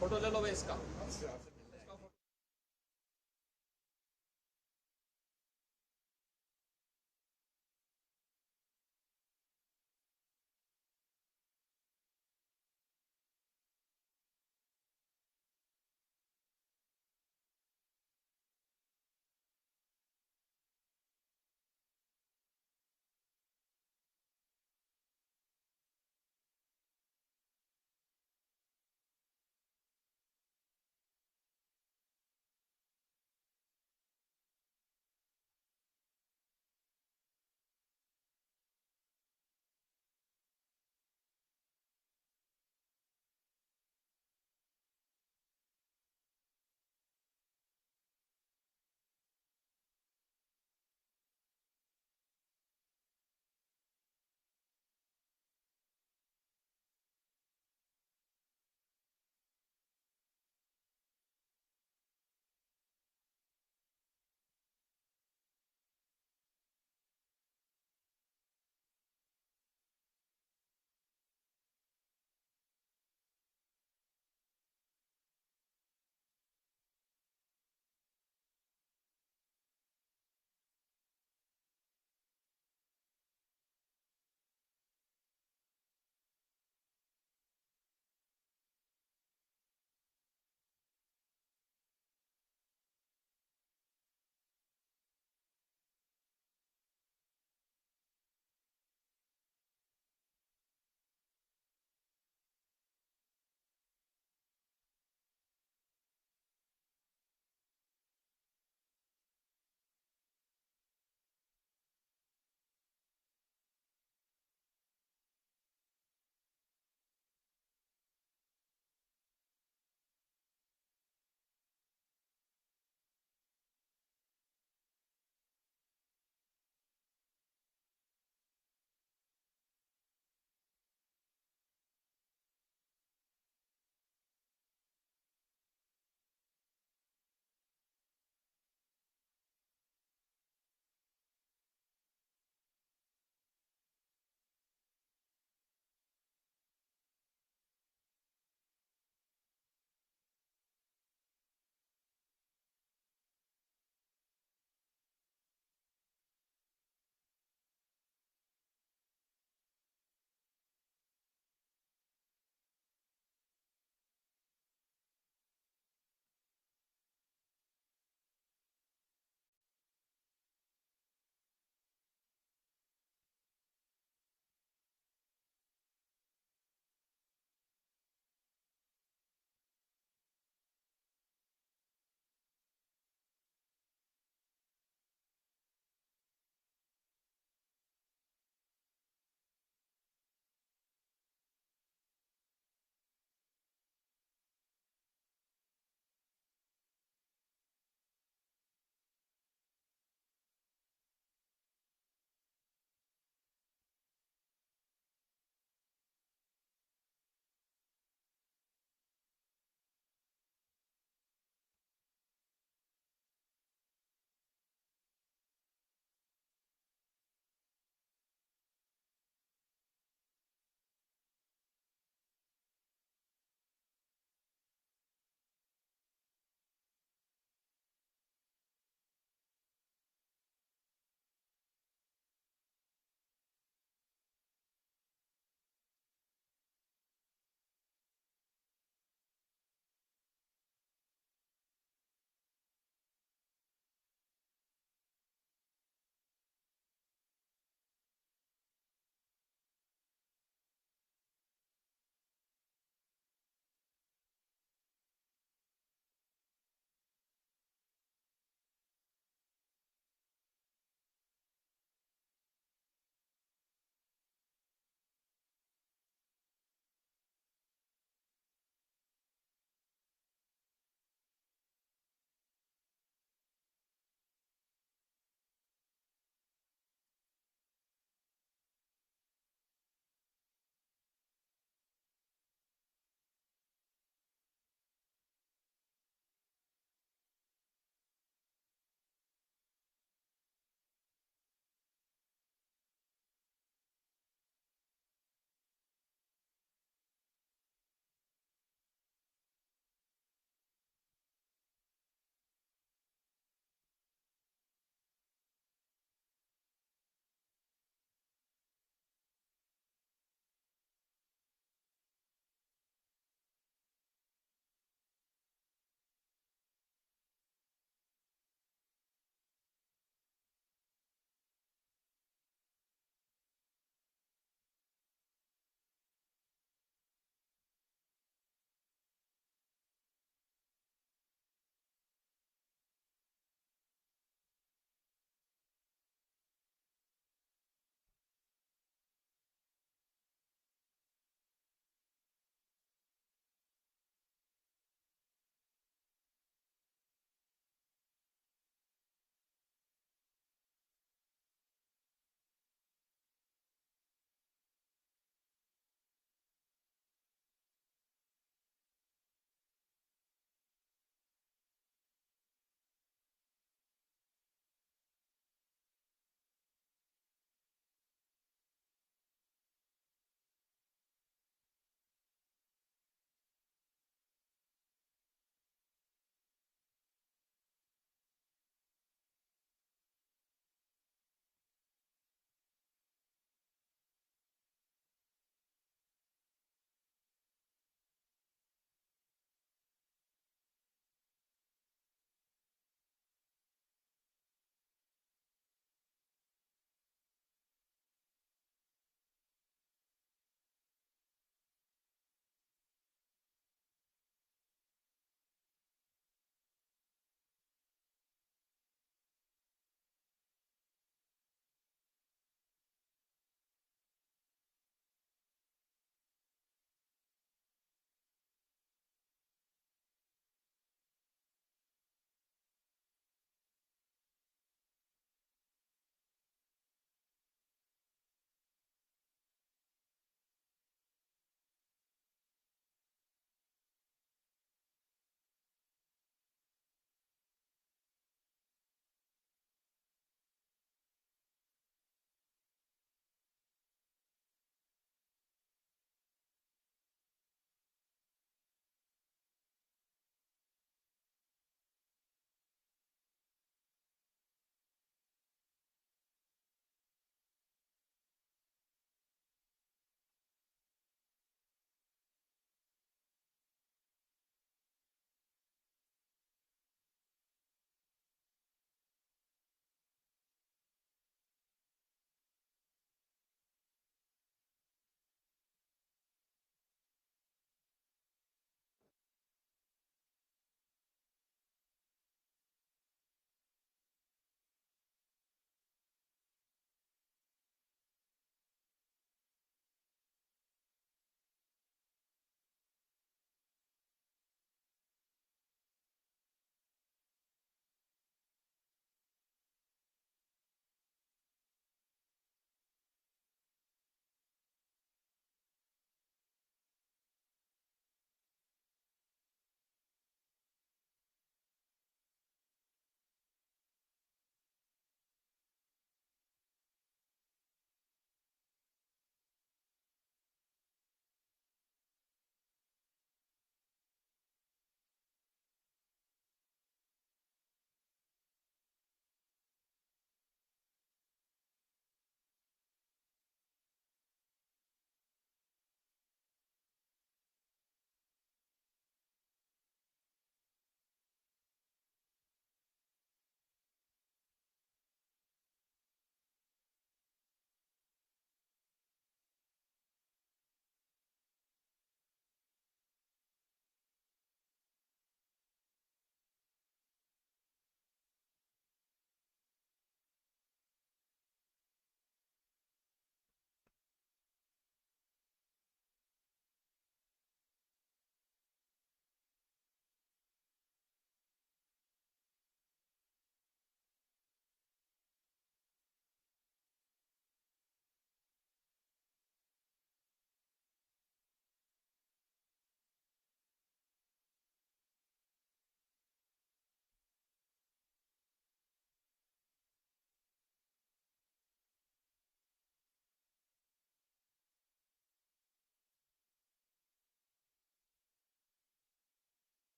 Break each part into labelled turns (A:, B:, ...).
A: Photo ले लो भाई इसका।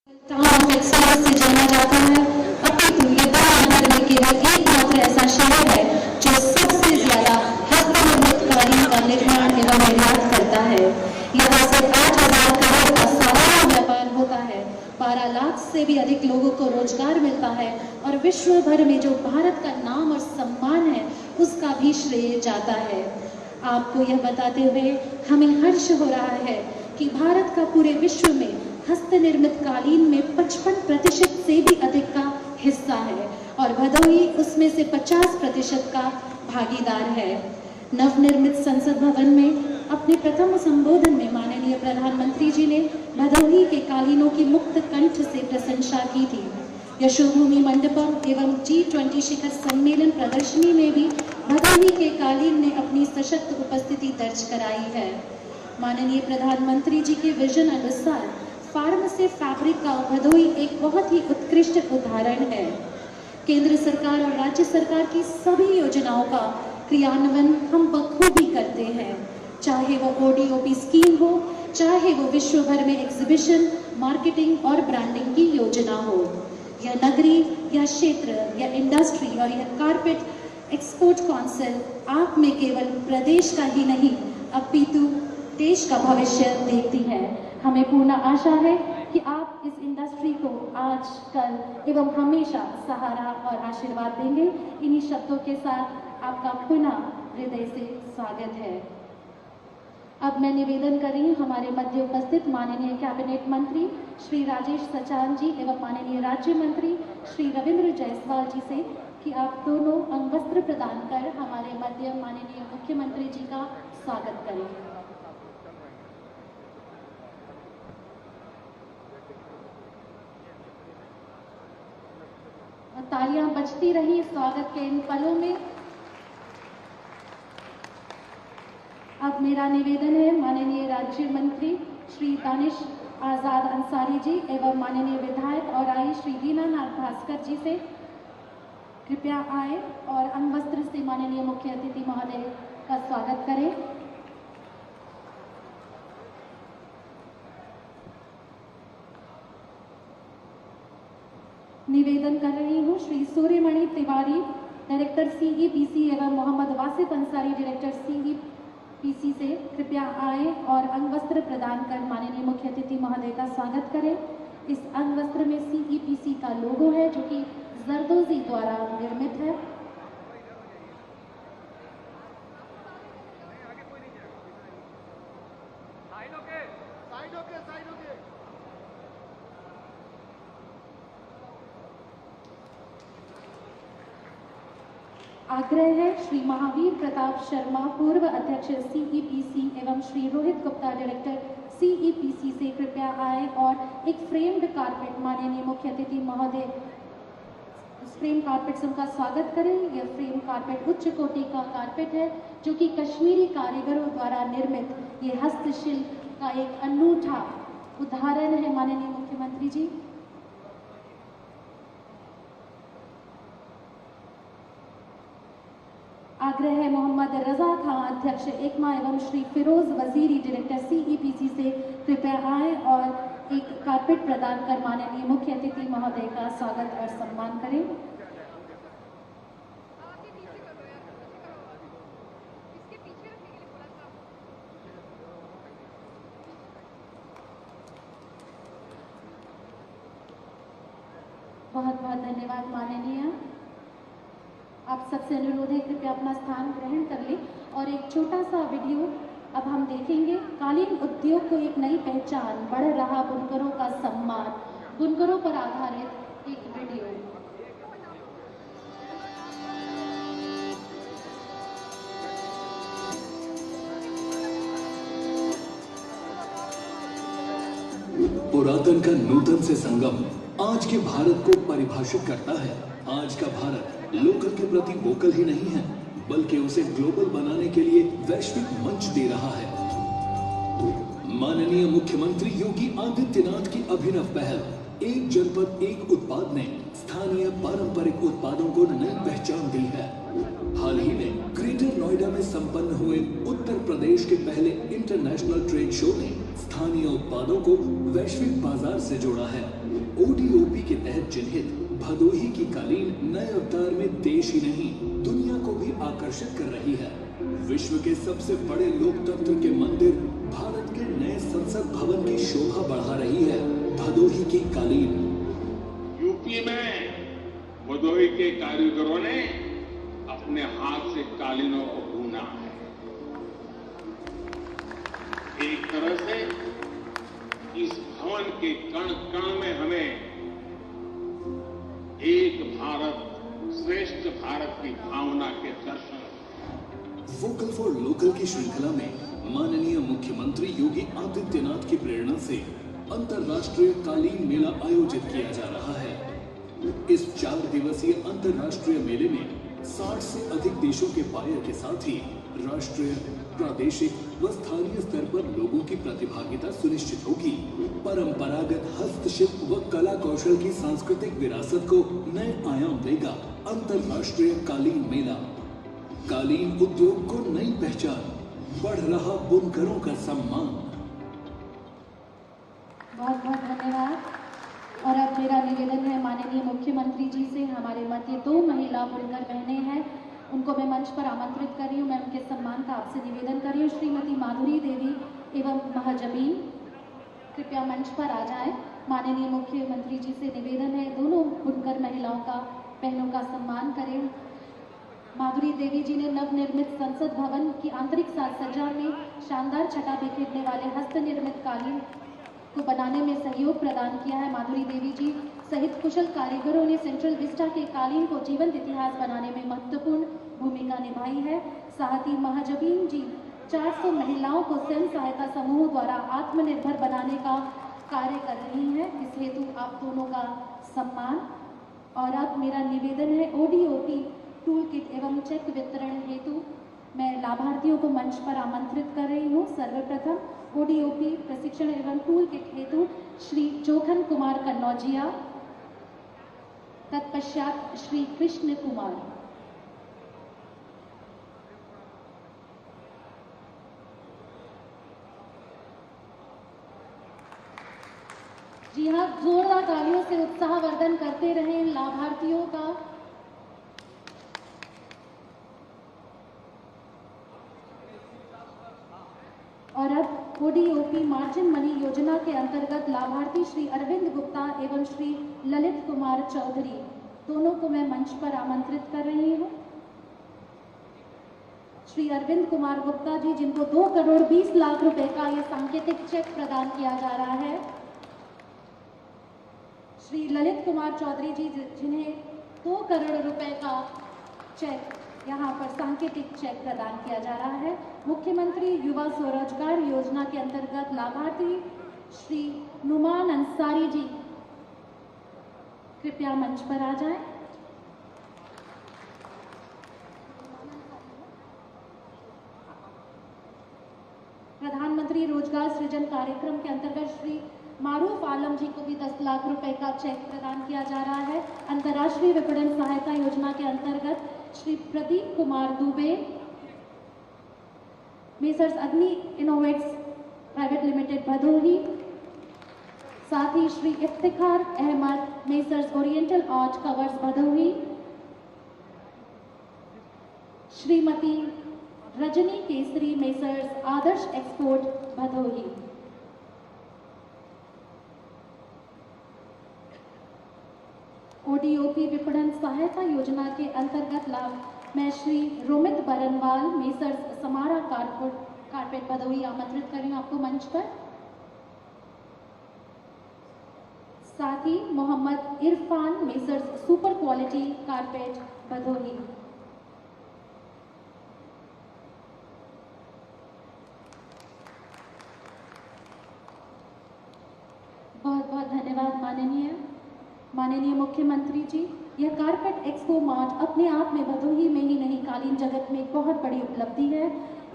A: टाउन एक्सीलेंस से जाना जाता है, अपितु ये भारत में केवल एकमात्र ऐसा शहर है जो सबसे ज्यादा हस्तनिर्मित कालीन का निर्माण एवं निर्यात करता है। यहाँ से 8,000 करोड़ का सालाना व्यापार होता है, 12 लाख से भी अधिक लोगों को रोजगार मिलता है और विश्व भर में जो भारत का नाम और सम्मान है उसका भी श्रेय जाता है। आपको यह बताते हुए हमें हर्ष हो रहा है कि भारत का पूरे विश्व में हस्तनिर्मित कालीन में 55% से भी अधिक का हिस्सा है और भदोही उसमें से 50% का भागीदार है। नवनिर्मित संसद भवन में अपने प्रथम संबोधन में माननीय प्रधानमंत्री जी ने भदोही के कालीनों की मुक्त कंठ से प्रशंसा की थी। यशोभूमि मंडपम एवं G20 शिखर सम्मेलन प्रदर्शनी में भी भदोही के कालीन ने अपनी सशक्त उपस्थिति दर्ज कराई है। माननीय प्रधानमंत्री जी के विजन अनुसार फार्म से फैब्रिक का भदोही एक बहुत ही उत्कृष्ट उदाहरण है। केंद्र सरकार और राज्य सरकार की सभी योजनाओं का क्रियान्वयन हम बखूबी करते हैं, चाहे वो ODOP स्कीम हो, चाहे वो विश्व भर में एग्जीबिशन, मार्केटिंग और ब्रांडिंग की योजना हो। यह नगरी या क्षेत्र या इंडस्ट्री और यह कारपेट एक्सपोर्ट काउंसिल आप में केवल प्रदेश का ही नहीं अपितु देश का भविष्य देखती है। हमें पूर्ण आशा है कि आप इस इंडस्ट्री को आज, कल एवं हमेशा सहारा और आशीर्वाद देंगे। इन्हीं शब्दों के साथ आपका पुनः हृदय से स्वागत है। अब मैं निवेदन कर रही हूँ हमारे मध्य उपस्थित माननीय कैबिनेट मंत्री श्री राजेश सचान जी एवं माननीय राज्य मंत्री श्री रविंद्र जायसवाल जी से कि आप दोनों अंगवस्त्र प्रदान कर हमारे मध्य माननीय मुख्यमंत्री जी का स्वागत करें। तालियां बजती रही स्वागत के इन पलों में। अब मेरा निवेदन है माननीय राज्य मंत्री श्री दानिश आजाद अंसारी जी एवं माननीय विधायक और आई श्री दीनानाथ भास्कर जी से कृपया आए और अंगवस्त्र से माननीय मुख्य अतिथि महोदय का स्वागत करें। निवेदन कर रही हूँ श्री सूर्यमणि तिवारी डायरेक्टर CEPC एवं मोहम्मद वासिफ अंसारी डायरेक्टर CEPC से कृपया आए और अंगवस्त्र प्रदान कर माननीय मुख्य अतिथि महोदय का स्वागत करें। इस अंगवस्त्र में CEPC का लोगो है जो कि जरदोजी द्वारा निर्मित है। आग्रह है श्री महावीर प्रताप शर्मा पूर्व अध्यक्ष CEPC एवं श्री रोहित गुप्ता डायरेक्टर CEPC से कृपया आए और एक फ्रेम्ड कारपेट माननीय मुख्य अतिथि महोदय फ्रेम कारपेट से उनका स्वागत करें। यह फ्रेम कारपेट उच्च कोटि का कारपेट है जो कि कश्मीरी कारीगरों द्वारा निर्मित ये हस्तशिल्प का एक अनूठा उदाहरण है। माननीय मुख्यमंत्री जी, आग्रह है मोहम्मद रजा खां अध्यक्ष एकमा एवं श्री फिरोज वजीरी डायरेक्टर CEPC से कृपया आए और एक कारपेट प्रदान कर माननीय मुख्य अतिथि महोदय का स्वागत और सम्मान करें। बहुत बहुत धन्यवाद माननीय। आप सबसे अनुरोध है कृपया अपना स्थान ग्रहण कर लें और एक छोटा सा वीडियो अब हम देखेंगे। कालीन उद्योग को एक नई पहचान, बढ़ रहा बुनकरों का सम्मान, बुनकरों पर आधारित एक वीडियो।
B: पुरातन का नूतन से संगम आज के भारत को परिभाषित करता है। आज का भारत लोकल के प्रति वोकल ही नहीं है बल्कि उसे ग्लोबल बनाने के लिए वैश्विक मंच दे रहा है। माननीय मुख्यमंत्री योगी आदित्यनाथ की अभिनव पहल एक जनपद एक उत्पाद ने स्थानीय पारंपरिक उत्पादों को नई पहचान दी है। हाल ही में ग्रेटर नोएडा में संपन्न हुए उत्तर प्रदेश के पहले इंटरनेशनल ट्रेड शो ने स्थानीय उत्पादों को वैश्विक बाजार से जोड़ा है। ओडीओपी के तहत चिन्हित भदोही की कालीन नए अवतार में देश ही नहीं दुनिया को भी आकर्षित कर रही है। विश्व के सबसे बड़े लोकतंत्र के मंदिर भारत के नए संसद भवन की शोभा बढ़ा रही है भदोही की कालीन।
C: यूपी में भदोही के कारीगरों ने अपने हाथ से कालीनों को बुना है। एक तरह से इस भवन के कण कण में हमें एक भारत श्रेष्ठ भारत की भावना के दर्शन।
B: वोकल फॉर लोकल की श्रृंखला में माननीय मुख्यमंत्री योगी आदित्यनाथ की प्रेरणा से अंतर्राष्ट्रीय कालीन मेला आयोजित किया जा रहा है। इस 4 दिवसीय अंतर्राष्ट्रीय मेले में 60 से अधिक देशों के बायर के साथ ही राष्ट्रीय, प्रादेशिक व स्थानीय स्तर पर लोगों की प्रतिभागिता सुनिश्चित होगी। परंपरागत हस्तशिल्प व कला कौशल की सांस्कृतिक विरासत को नए आयाम देगा अंतर्राष्ट्रीय कालीन मेला। कालीन उद्योग को नई पहचान, बढ़ रहा बुनकरों का सम्मान।
A: बहुत बहुत धन्यवाद। और अब मेरा निवेदन है माननीय मुख्यमंत्री जी से, हमारे मध्य 2 महिला बुनकर बहनें हैं, उनको मैं मंच पर आमंत्रित कर रही हूँ। मैं उनके सम्मान का आपसे निवेदन कर रही हूँ। श्रीमती माधुरी देवी एवं महजबीन कृपया मंच पर आ जाएं। माननीय मुख्यमंत्री जी से निवेदन है दोनों बुनकर महिलाओं का, बहनों का सम्मान करें। माधुरी देवी जी ने नवनिर्मित संसद भवन की आंतरिक साज सज्जा में शानदार छटा बिखेरने वाले हस्त निर्मित कालीन को बनाने में सहयोग प्रदान किया है। माधुरी देवी जी सहित कुशल कारीगरों ने सेंट्रल विस्टा के कालीन को जीवंत इतिहास बनाने में महत्वपूर्ण भूमिका निभाई है। साथ ही महजबीन जी 400 महिलाओं को स्वयं सहायता समूह द्वारा आत्मनिर्भर बनाने का कार्य कर रही हैं। इस हेतु आप दोनों का सम्मान। और अब मेरा निवेदन है ओडीओपी टूल किट एवं चेक वितरण हेतु मैं लाभार्थियों को मंच पर आमंत्रित कर रही हूँ। सर्वप्रथम ओडीओपी प्रशिक्षण एवं टूल किट हेतु श्री जोखन कुमार कन्नौजिया, तत्पश्चात श्री कृष्ण कुमार। जी हाँ, जोरदार तालियों से उत्साहवर्धन करते रहें लाभार्थियों का। और अब ओडीओपी मार्जिन मनी योजना के अंतर्गत लाभार्थी श्री अरविंद गुप्ता एवं श्री ललित कुमार चौधरी दोनों को मैं मंच पर आमंत्रित कर रही हूँ। श्री अरविंद कुमार गुप्ता जी, जिनको 2 करोड़ 20 लाख रुपए का यह सांकेतिक चेक प्रदान किया जा रहा है। श्री ललित कुमार चौधरी जी, जिन्हें 2 करोड़ रुपए का चेक यहाँ पर सांकेतिक चेक प्रदान किया जा रहा है। मुख्यमंत्री युवा स्वरोजगार योजना के अंतर्गत लाभार्थी श्री नुमान अंसारी जी कृपया मंच पर आ जाएं। प्रधानमंत्री रोजगार सृजन कार्यक्रम के अंतर्गत श्री मारूफ आलम जी को भी 10 लाख रुपए का चेक प्रदान किया जा रहा है। अंतर्राष्ट्रीय विपणन सहायता योजना के अंतर्गत Shri Pradeep Kumar Dubey, messrs Agni innovates private limited Bhadohi, साथ ही Shri Iftikhar Ahmed, messrs oriental art covers Bhadohi, Shrimati Rajni Kesari, messrs Adarsh export Bhadohi. ODOP विपणन सहायता योजना के अंतर्गत लाभ मैं श्री रोमित बरनवाल, मेसर्स समारा कारपेट भदोही आमंत्रित कर रही हूँ आपको मंच पर। साथ ही Mohammad Irfan, messrs super quality carpet Bhadohi. बहुत बहुत धन्यवाद माननीय मुख्यमंत्री जी। यह कारपेट एक्सपो मार्ट अपने आप में भदोही में ही नहीं कालीन जगत में एक बहुत बड़ी उपलब्धि है।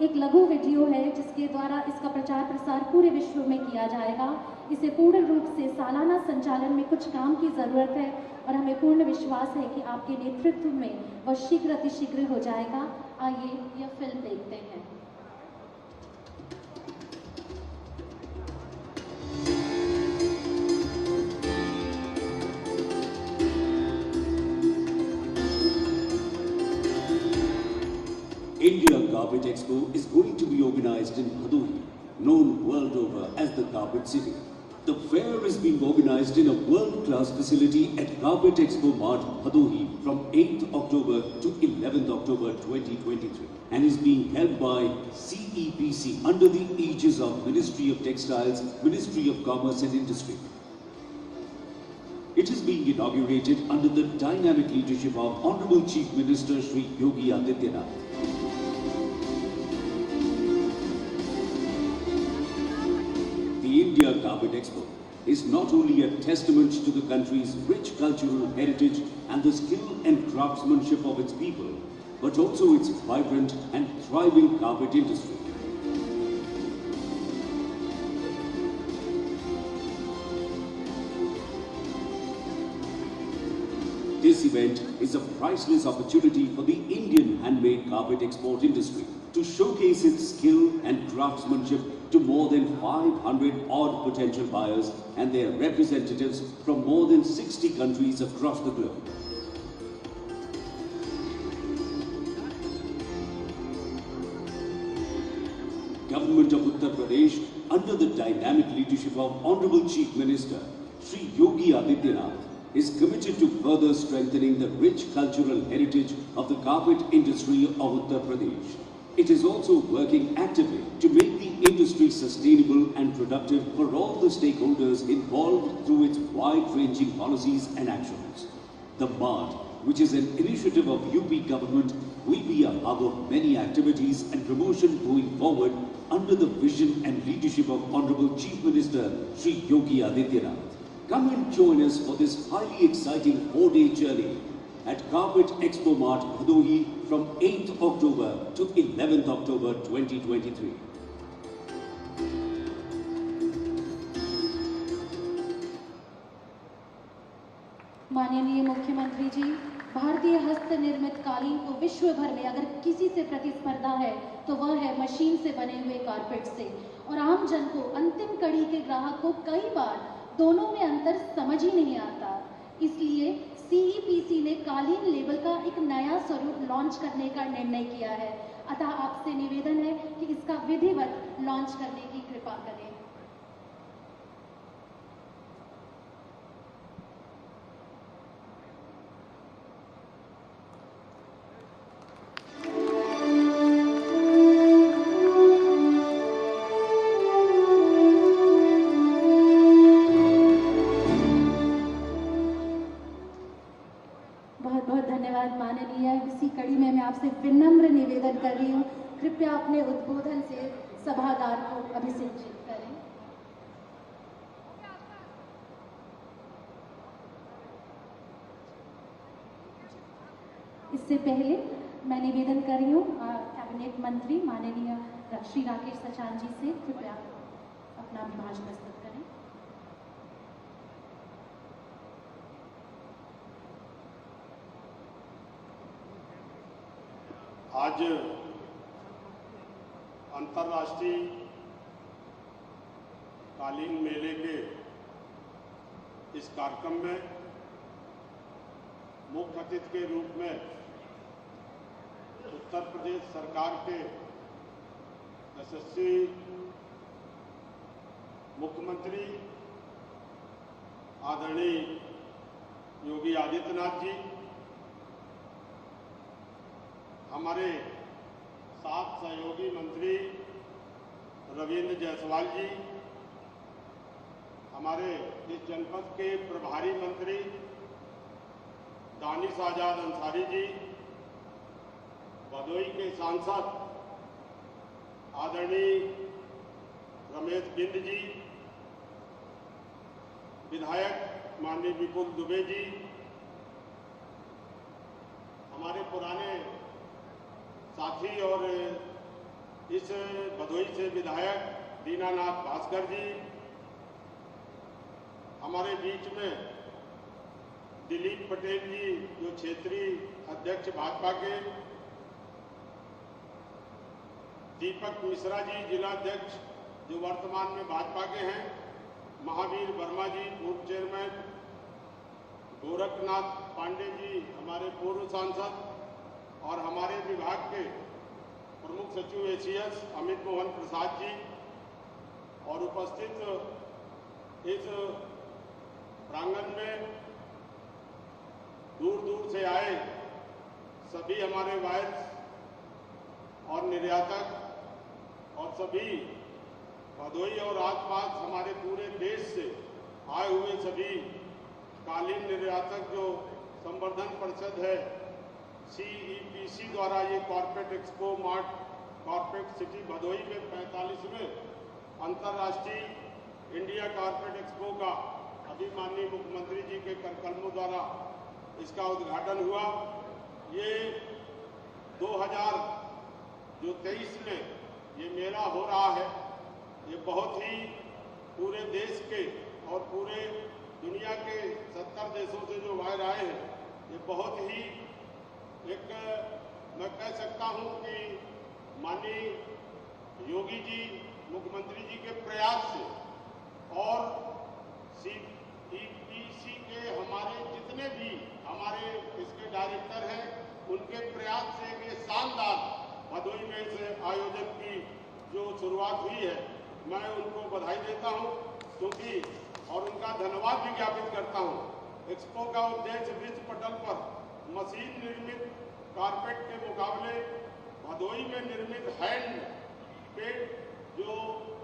A: एक लघु वीडियो है जिसके द्वारा इसका प्रचार प्रसार पूरे विश्व में किया जाएगा। इसे पूर्ण रूप से सालाना संचालन में कुछ काम की ज़रूरत है और हमें पूर्ण विश्वास है कि आपके नेतृत्व में वह शीघ्र अतिशीघ्र हो जाएगा। आइए यह फिल्म देखते हैं।
D: Carpet Expo is going to be organized in Bhadohi, known world over as the Carpet City. The fair is being organized in a world-class facility at Carpet Expo Mart, Bhadohi from 8th October to 11th October 2023 and is being held by CEPC under the aegis of Ministry of Textiles, Ministry of Commerce and Industry. It is being inaugurated under the dynamic leadership of Honorable Chief Minister Shri Yogi Adityanath. The India Carpet Expo is not only a testament to the country's rich cultural heritage and the skill and craftsmanship of its people, but also its vibrant and thriving carpet industry. This event is a priceless opportunity for the Indian handmade carpet export industry to showcase its skill and craftsmanship to more than 500 odd potential buyers and their representatives from more than 60 countries across the globe. Government of Uttar Pradesh, under the dynamic leadership of Honorable Chief Minister Shri Yogi Adityanath, is committed to further strengthening the rich cultural heritage of the carpet industry of Uttar Pradesh. It is also working actively to make the industry sustainable and productive for all the stakeholders involved through its wide-ranging policies and actions. The Mart, which is an initiative of UP government, will be a hub of many activities and promotion going forward under the vision and leadership of Honorable Chief Minister Shri Yogi Adityanath. Come and join us for this highly exciting 4-day journey at Carpet Expo Mart, Bhadohi from 8th October to 11th October 2023.
A: माननीय मुख्यमंत्री जी, भारतीय हस्त निर्मित कालीन को विश्व भर में अगर किसी से प्रतिस्पर्धा है तो वह है मशीन से बने हुए कारपेट से। और आम जन को, अंतिम कड़ी के ग्राहक को कई बार दोनों में अंतर समझ ही नहीं आता। इसलिए CEPC ने कालीन लेबल का एक नया स्वरूप लॉन्च करने का निर्णय किया है। अतः आपसे निवेदन है कि इसका विधिवत लॉन्च करने की कृपा करें। बहुत बहुत धन्यवाद माननीय। इसी कड़ी में मैं आपसे विनम्र निवेदन कर रही हूँ, कृपया अपने उद्बोधन से सभागार को अभिषेचित करें। इससे पहले मैं निवेदन कर रही हूँ कैबिनेट मंत्री माननीय श्री राकेश सचान जी से, कृपया अपना अभिभाषण प्रस्तुत करें।
E: आज अंतर्राष्ट्रीय कालीन मेले के इस कार्यक्रम में मुख्य अतिथि के रूप में उत्तर प्रदेश सरकार के यशस्वी मुख्यमंत्री आदरणीय योगी आदित्यनाथ जी, हमारे साथ सहयोगी मंत्री रविंद्र जायसवाल जी, हमारे इस जनपद के प्रभारी मंत्री दानिश आजाद अंसारी जी, भदोही के सांसद आदरणीय रमेश बिंद जी, विधायक माननीय विपुल दुबे जी, हमारे पुराने साथी और इस भदोही से विधायक दीनानाथ भास्कर जी, हमारे बीच में दिलीप पटेल जी जो क्षेत्रीय अध्यक्ष भाजपा के, दीपक मिश्रा जी जिलाध्यक्ष जो वर्तमान में भाजपा के हैं, महावीर वर्मा जी पूर्व चेयरमैन, गोरखनाथ पांडे जी हमारे पूर्व सांसद और हमारे विभाग के प्रमुख सचिव एसीएस अमित मोहन प्रसाद जी और उपस्थित इस प्रांगण में दूर दूर से आए सभी हमारे वायर्स और निर्यातक और सभी भदोही और आसपास हमारे पूरे देश से आए हुए सभी कालीन निर्यातक जो संवर्धन परिषद है CEPC द्वारा ये corporate expo mart corporate city Bhadohi में 45वें अंतर्राष्ट्रीय इंडिया कॉर्पोरेट एक्सपो का अभी माननीय मुख्यमंत्री जी के कर कलमों द्वारा इसका उद्घाटन हुआ। ये 2023 में ये मेला हो रहा है। ये बहुत ही पूरे देश के और पूरे दुनिया के 70 देशों से जो वायर आए हैं, ये बहुत ही एक मैं कह सकता हूं कि माननीय योगी जी मुख्यमंत्री जी के प्रयास से और CEPC के हमारे जितने भी हमारे इसके डायरेक्टर हैं, उनके प्रयास से ये शानदार भदोही में इस आयोजन की जो शुरुआत हुई है, मैं उनको बधाई देता हूं क्योंकि और उनका धन्यवाद भी ज्ञापित करता हूं। एक्सपो का उद्देश्य विश्व पटल पर मशीन निर्मित कारपेट के मुकाबले भदोही में निर्मित हैंड पेड जो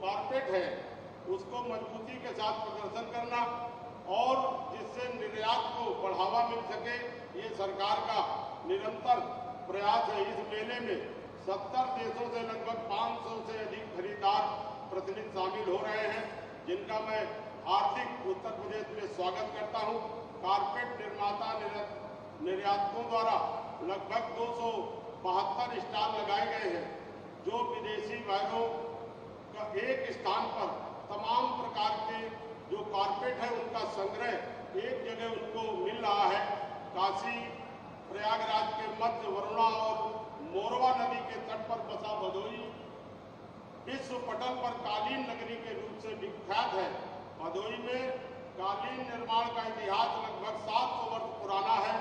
E: कारपेट है उसको मजबूती के साथ प्रदर्शन करना और जिससे निर्यात को बढ़ावा मिल सके, ये सरकार का निरंतर प्रयास है। इस मेले में 70 देशों से लगभग 500 से अधिक खरीदार प्रतिनिधि शामिल हो रहे हैं, जिनका मैं हार्दिक उत्तर प्रदेश में स्वागत करता हूं। कारपेट निर्माता निर्यातकों द्वारा लगभग 272 स्टॉल लगाए गए हैं, जो विदेशी वायरों का एक स्थान पर तमाम प्रकार के जो कारपेट है उनका संग्रह एक जगह उनको मिल रहा है। काशी प्रयागराज के मध्य वरुणा और मोरवा नदी के तट पर बसा भदोही विश्व पटल पर कालीन नगरी के रूप से विख्यात है। भदोही में कालीन निर्माण का इतिहास लगभग 700 वर्ष पुराना है।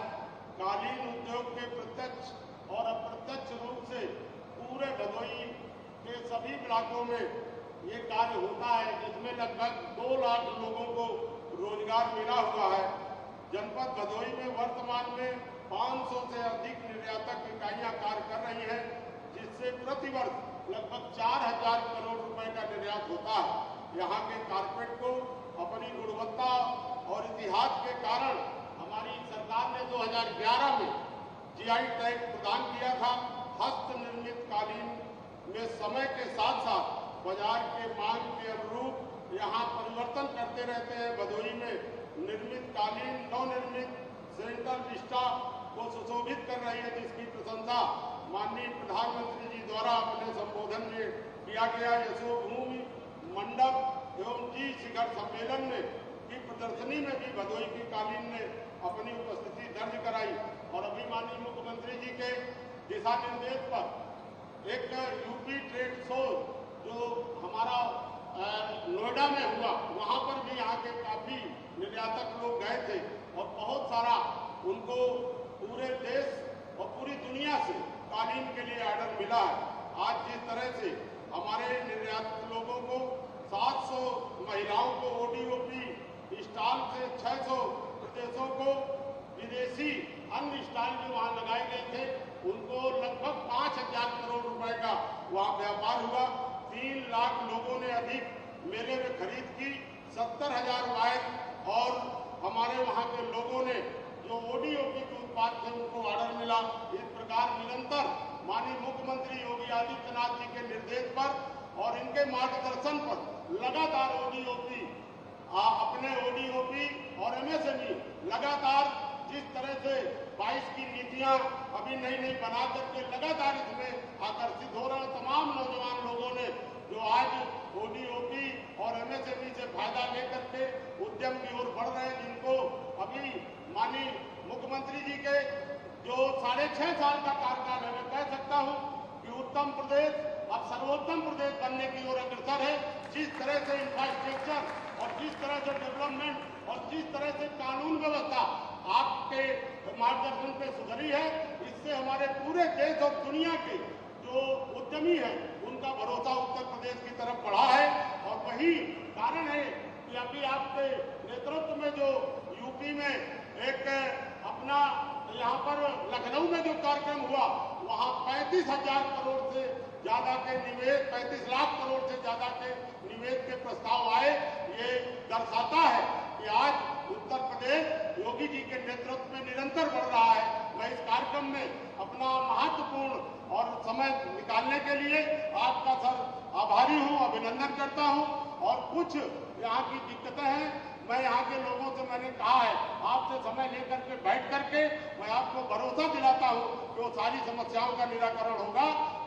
E: कालीन उद्योग के प्रत्यक्ष और अप्रत्यक्ष रूप से पूरे भदोही के सभी इलाकों में ये कार्य होता है, जिसमें लगभग 2 लाख लोगों को रोजगार मिला हुआ है। जनपद भदोही में वर्तमान में 500 से अधिक निर्यातक इकाइयां कार्य कर रही हैं, जिससे प्रतिवर्ष लगभग 4000 करोड़ रुपए का निर्यात होता है। यहाँ के कारपेट को अपनी गुणवत्ता और इतिहास के कारण हमारी सरकार ने 2011 में GI टैग प्रदान किया था। हस्त निर्मित कालीन में समय के साथ साथ बाजार के मांग के अनुरूप यहाँ परिवर्तन करते रहते हैं। भदोही में निर्मित कालीन नवनिर्मित सेंट्रल विस्टा को सुशोभित कर रही है, जिसकी प्रशंसा माननीय प्रधानमंत्री जी द्वारा अपने संबोधन में किया गया। यशोभूमि मंडप एवं जी शिखर सम्मेलन में की प्रदर्शनी में भी भदोही की कालीन ने अपनी उपस्थिति दर्ज कराई और अभी माननीय मुख्यमंत्री जी के दिशा निर्देश पर एक यूपी ट्रेड शो जो हमारा नोएडा में हुआ, वहां पर भी यहाँ के काफी निर्यातक लोग गए थे और बहुत सारा उनको पूरे देश और पूरी दुनिया से कालीन के लिए ऑर्डर मिला है। आज जिस तरह से हमारे निर्यातक लोगों को 700 महिलाओं को ODOP स्टॉल से 600 प्रदेशों को विदेशी अन्य स्टॉल जो वहां लगाए गए थे उनको लगभग 5000 करोड़ रुपए का वहां व्यापार हुआ। 3 लाख लोगों ने अधिक मेले में खरीद की। 70,000 वायर और हमारे वहां के लोगों ने जो ODOP के उत्पाद थे उनको ऑर्डर मिला। इस प्रकार निरंतर माननीय मुख्यमंत्री योगी आदित्यनाथ जी के निर्देश पर और इनके मार्गदर्शन पर लगातार ODOP अपने ODOP और MSME लगातार जिस तरह से 22 की नीतियां अभी नई बना करके लगातार इसमें आकर्षित हो रहे हैं। तमाम नौजवान लोगों ने जो आज ODOP और MSME से फायदा लेकर के उद्यम की ओर बढ़ रहे हैं, जिनको अभी माननीय मुख्यमंत्री जी के जो 6.5 साल का कार्यकाल है, मैं कह सकता हूं कि उत्तम प्रदेश अब सर्वोत्तम प्रदेश बनने की ओर अग्रसर है। जिस तरह से इंफ्रास्ट्रक्चर और जिस तरह से डेवलपमेंट और जिस तरह से कानून व्यवस्था आपके मार्गदर्शन पे सुधरी है, इससे हमारे पूरे देश और दुनिया के जो उद्यमी है उनका भरोसा उत्तर प्रदेश की तरफ बढ़ा है और वही कारण है कि अभी आपके नेतृत्व में जो यूपी में एक अपना यहाँ पर लखनऊ में जो कार्यक्रम हुआ वहाँ 35,000 करोड़ से ज्यादा के निवेश 35 लाख करोड़ से ज्यादा के निवेश के प्रस्ताव आए। ये दर्शाता है कि आज उत्तर प्रदेश योगी जी के नेतृत्व में निरंतर बढ़ रहा है। मैं इस कार्यक्रम में अपना महत्वपूर्ण और समय निकालने के लिए आपका सर आभारी हूं, अभिनंदन करता हूं। और कुछ यहाँ की दिक्कतें हैं, मैं यहाँ के लोगों से मैंने कहा है आपसे समय लेकर के बैठ करके मैं आपको भरोसा दिलाता हूँ कि वो सारी समस्याओं का निराकरण होगा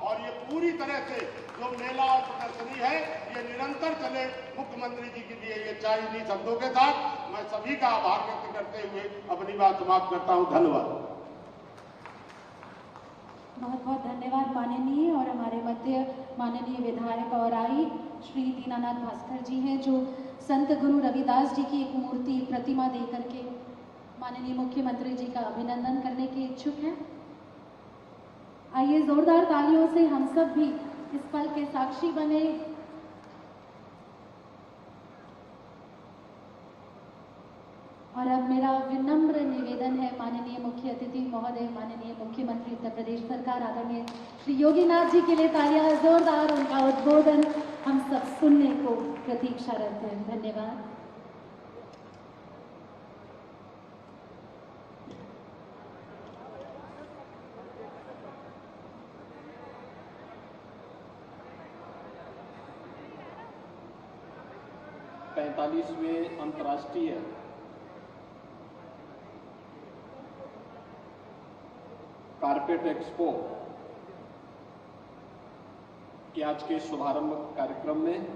E: और ये पूरी तरह से जो मेला और प्रदर्शनी है ये निरंतर चले। मुख्यमंत्री जी के लिए ये चाहिए शब्दों के साथ मैं सभी का आभार व्यक्त करते हुए अपनी बात समाप्त करता हूँ। धन्यवाद।
A: बहुत बहुत धन्यवाद माननीय। और हमारे मध्य माननीय विधायक और आई श्री दीनानाथ भास्कर जी हैं, जो संत गुरु रविदास जी की एक मूर्ति प्रतिमा दे करके माननीय मुख्यमंत्री जी का अभिनंदन करने के इच्छुक हैं। आइए जोरदार तालियों से हम सब भी इस पल के साक्षी बने। और अब मेरा विनम्र निवेदन है माननीय मुख्य अतिथि महोदय, माननीय मुख्यमंत्री उत्तर प्रदेश सरकार आदरणीय श्री योगीनाथ जी के लिए तालियां जोरदार। उनका उद्बोधन हम सब सुनने को प्रतीक्षारत हैं। धन्यवाद।
F: पैंतालीसवें अंतर्राष्ट्रीय कारपेट एक्सपो के आज के शुभारंभ कार्यक्रम में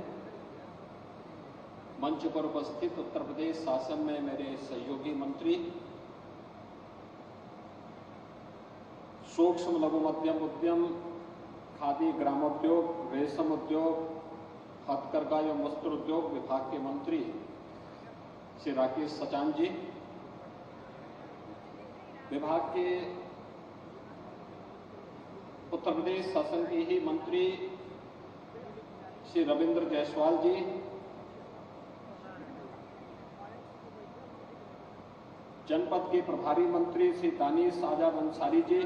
F: मंच पर उपस्थित उत्तर प्रदेश शासन में मेरे सहयोगी मंत्री, सूक्ष्म लघु मध्यम उद्यम, खादी ग्रामोद्योग, रेशम उद्योग, हथकरघा एवं वस्त्र उद्योग विभाग के मंत्री श्री राकेश सचान जी, विभाग के उत्तर प्रदेश शासन के ही मंत्री श्री रविंद्र जायसवाल जी, जनपद के प्रभारी मंत्री श्री दानिश आजाद अंसारी जी,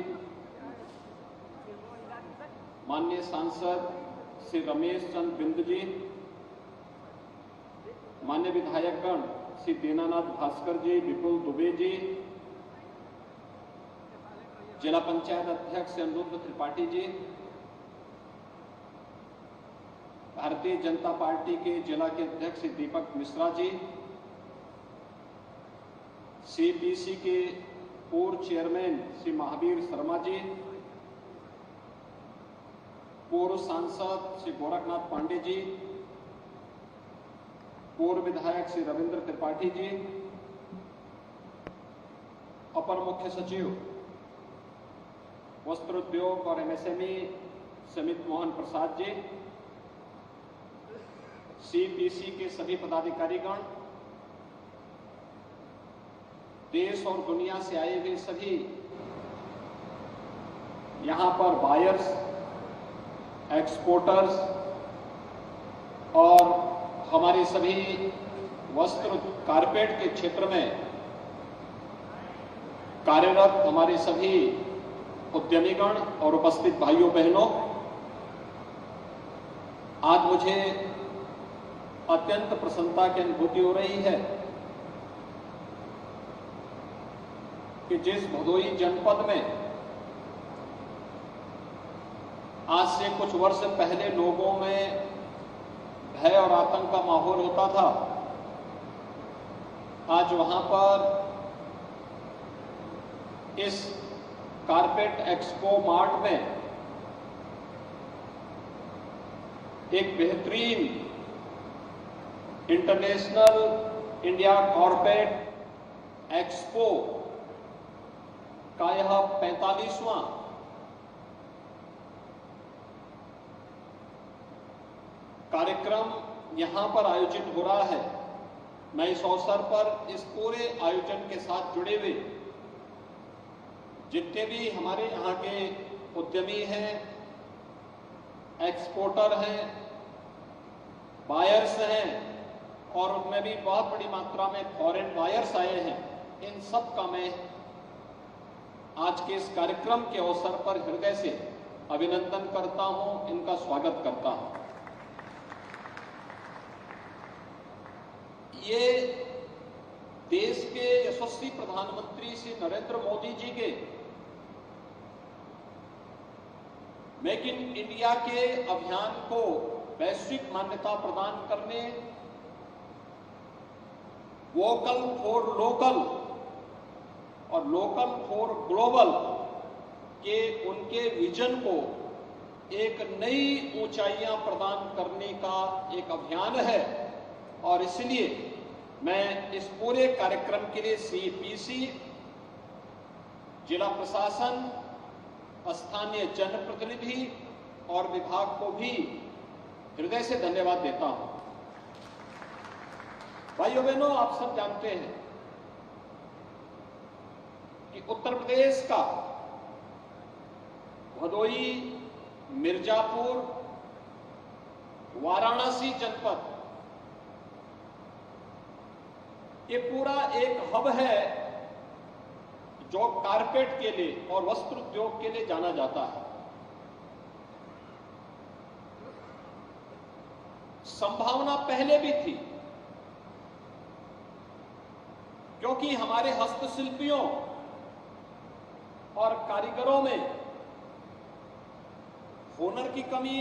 F: माननीय सांसद श्री रमेश चंद्र बिंद जी, माननीय विधायकगण श्री दीनानाथ भास्कर जी, विपुल दुबे जी, जिला पंचायत अध्यक्ष अनिरुद्ध त्रिपाठी जी, भारतीय जनता पार्टी के जिला के अध्यक्ष दीपक मिश्रा जी, सीपीसी के पूर्व चेयरमैन श्री महावीर शर्मा जी, पूर्व सांसद श्री गोरखनाथ पांडे जी, पूर्व विधायक श्री रविंद्र त्रिपाठी जी, अपर मुख्य सचिव वस्त्र उद्योग और एमएसएमई समित मोहन प्रसाद जी, सीपीसी के सभी पदाधिकारीगण, देश और दुनिया से आए हुए सभी यहां पर बायर्स, एक्सपोर्टर्स और हमारे सभी वस्त्र कारपेट के क्षेत्र में कार्यरत हमारे सभी उद्यमीगण और उपस्थित भाइयों बहनों, आज मुझे अत्यंत प्रसन्नता की अनुभूति हो रही है कि जिस भदोही जनपद में आज से कुछ वर्ष पहले लोगों में भय और आतंक का माहौल होता था, आज वहां पर इस कारपेट एक्सपो मार्ट में एक बेहतरीन इंटरनेशनल इंडिया कारपेट एक्सपो का यह 45वां कार्यक्रम यहां पर आयोजित हो रहा है। मैं इस अवसर पर इस पूरे आयोजन के साथ जुड़े हुए जितने भी हमारे यहाँ के उद्यमी हैं, एक्सपोर्टर हैं, बायर्स हैं और उनमें भी बहुत बड़ी मात्रा में फॉरेन बायर्स आए हैं। इन सब का मैं आज के इस कार्यक्रम के अवसर पर हृदय से अभिनंदन करता हूं, इनका स्वागत करता हूं। ये देश के यशस्वी प्रधानमंत्री श्री नरेंद्र मोदी जी के मेक इन इंडिया के अभियान को वैश्विक मान्यता प्रदान करने, वोकल फॉर लोकल और लोकल फॉर ग्लोबल के उनके विजन को एक नई ऊंचाइयां प्रदान करने का एक अभियान है। और इसलिए मैं इस पूरे कार्यक्रम के लिए सीपीसी, जिला प्रशासन, स्थानीय जनप्रतिनिधि और विभाग को भी हृदय से धन्यवाद देता हूं। भाइयों बहनों, आप सब जानते हैं कि उत्तर प्रदेश का भदोही, मिर्जापुर, वाराणसी जनपद ये पूरा एक हब है जो कारपेट के लिए और वस्त्र उद्योग के लिए जाना जाता है। संभावना पहले भी थी, क्योंकि हमारे हस्तशिल्पियों और कारीगरों में हुनर की कमी